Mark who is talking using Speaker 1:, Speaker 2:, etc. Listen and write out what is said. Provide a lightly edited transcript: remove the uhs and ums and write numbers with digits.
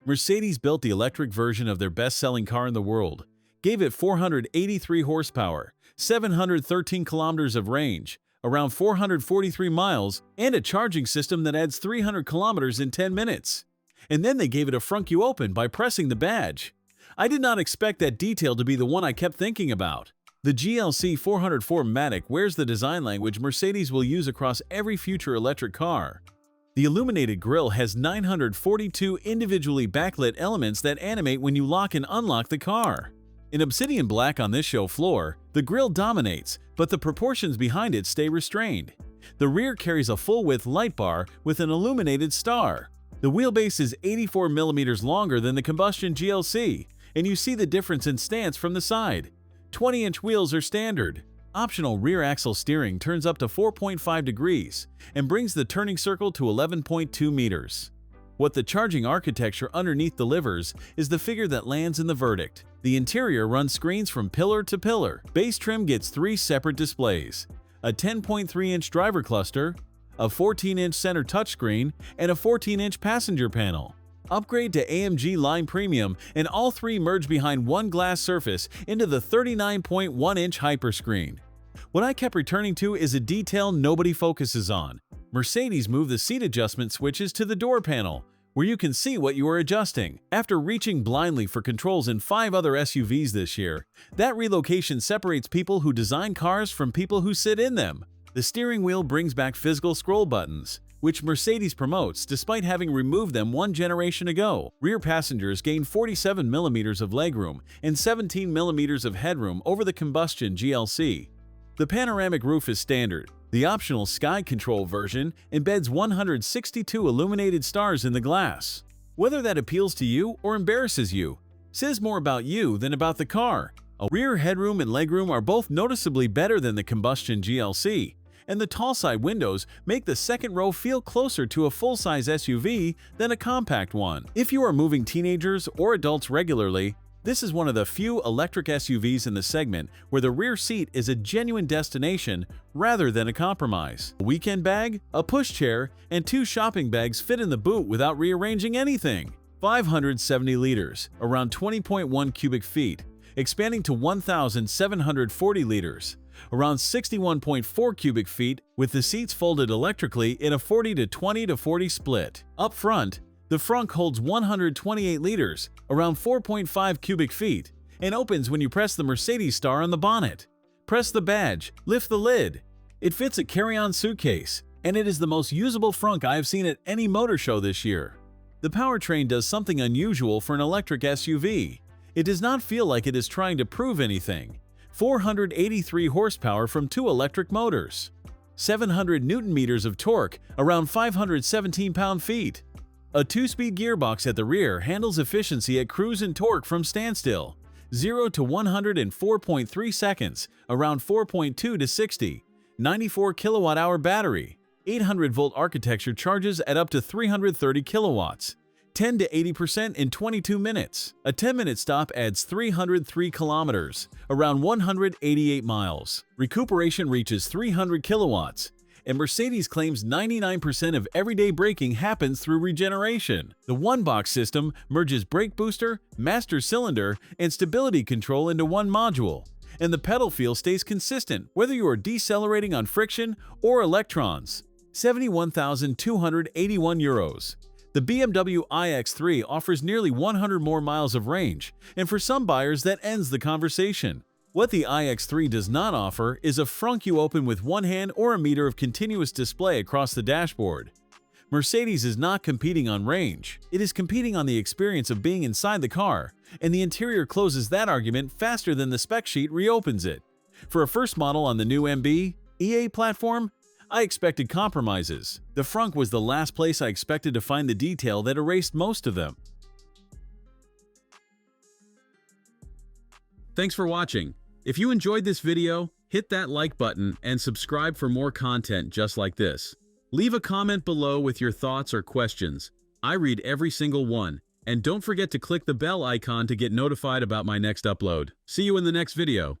Speaker 1: Mercedes built the electric version of their best-selling car in the world, gave it 483 horsepower, 713 kilometers of range, around 443 miles, and a charging system that adds 300 kilometers in 10 minutes. And then they gave it a frunk you open by pressing the badge. I did not expect that detail to be the one I kept thinking about. The GLC 404 Matic wears the design language Mercedes will use across every future electric car. The illuminated grille has 942 individually backlit elements that animate when you lock and unlock the car. In obsidian black on this show floor, the grille dominates, but the proportions behind it stay restrained. The rear carries a full-width light bar with an illuminated star. The wheelbase is 84 mm longer than the combustion GLC, and you see the difference in stance from the side. 20-inch wheels are standard. Optional rear axle steering turns up to 4.5 degrees and brings the turning circle to 11.2 meters. What the charging architecture underneath delivers is the figure that lands in the verdict. The interior runs screens from pillar to pillar. Base trim gets 3 separate displays: a 10.3-inch driver cluster, a 14-inch center touchscreen, and a 14-inch passenger panel. Upgrade to AMG Line Premium, and all three merge behind one glass surface into the 39.1-inch Hyperscreen. What I kept returning to is a detail nobody focuses on. Mercedes moved the seat adjustment switches to the door panel, where you can see what you are adjusting. After reaching blindly for controls in 5 other SUVs this year, that relocation separates people who design cars from people who sit in them. The steering wheel brings back physical scroll buttons, which Mercedes promotes despite having removed them 1 generation ago. Rear passengers gain 47 mm of legroom and 17 mm of headroom over the combustion GLC. The panoramic roof is standard. The optional Sky Control version embeds 162 illuminated stars in the glass. Whether that appeals to you or embarrasses you, says more about you than about the car. A rear headroom and legroom are both noticeably better than the combustion GLC, and the tall side windows make the second row feel closer to a full-size SUV than a compact one. If you are moving teenagers or adults regularly, this is one of the few electric SUVs in the segment where the rear seat is a genuine destination rather than a compromise. A weekend bag, a pushchair, and 2 shopping bags fit in the boot without rearranging anything. 570 liters, around 20.1 cubic feet, expanding to 1,740 liters, around 61.4 cubic feet, with the seats folded electrically in a 40-20-40 split. Up front, the frunk holds 128 liters, around 4.5 cubic feet, and opens when you press the Mercedes star on the bonnet. Press the badge, lift the lid. It fits a carry-on suitcase, and it is the most usable frunk I have seen at any motor show this year. The Powertrain does something unusual for an electric SUV. It does not feel like it is trying to prove anything. 483 horsepower from 2 electric motors. 700 Newton-meters of torque, around 517 pound-feet. A 2-speed gearbox at the rear handles efficiency at cruise and torque from standstill, 0 to 100 in 4.3 seconds, around 4.2 to 60, 94 kilowatt-hour battery, 800-volt architecture charges at up to 330 kilowatts, 10 to 80% in 22 minutes. A 10-minute stop adds 303 kilometers, around 188 miles. Recuperation reaches 300 kilowatts. And Mercedes claims 99% of everyday braking happens through regeneration. The one-box system merges brake booster, master cylinder, and stability control into one module, and the pedal feel stays consistent whether you are decelerating on friction or electrons. 71,281 euros. The BMW iX3 offers nearly 100 more miles of range, and for some buyers that ends the conversation. What the iX3 does not offer is a frunk you open with one hand or a meter of continuous display across the dashboard. Mercedes is not competing on range, it is competing on the experience of being inside the car, and the interior closes that argument faster than the spec sheet reopens it. For a first model on the new MB.EA platform, I expected compromises. The frunk was the last place I expected to find the detail that erased most of them. Thanks for watching. If you enjoyed this video, hit that like button and subscribe for more content just like this. Leave a comment below with your thoughts or questions. I read every single one. And don't forget to click the bell icon to get notified about my next upload. See you in the next video.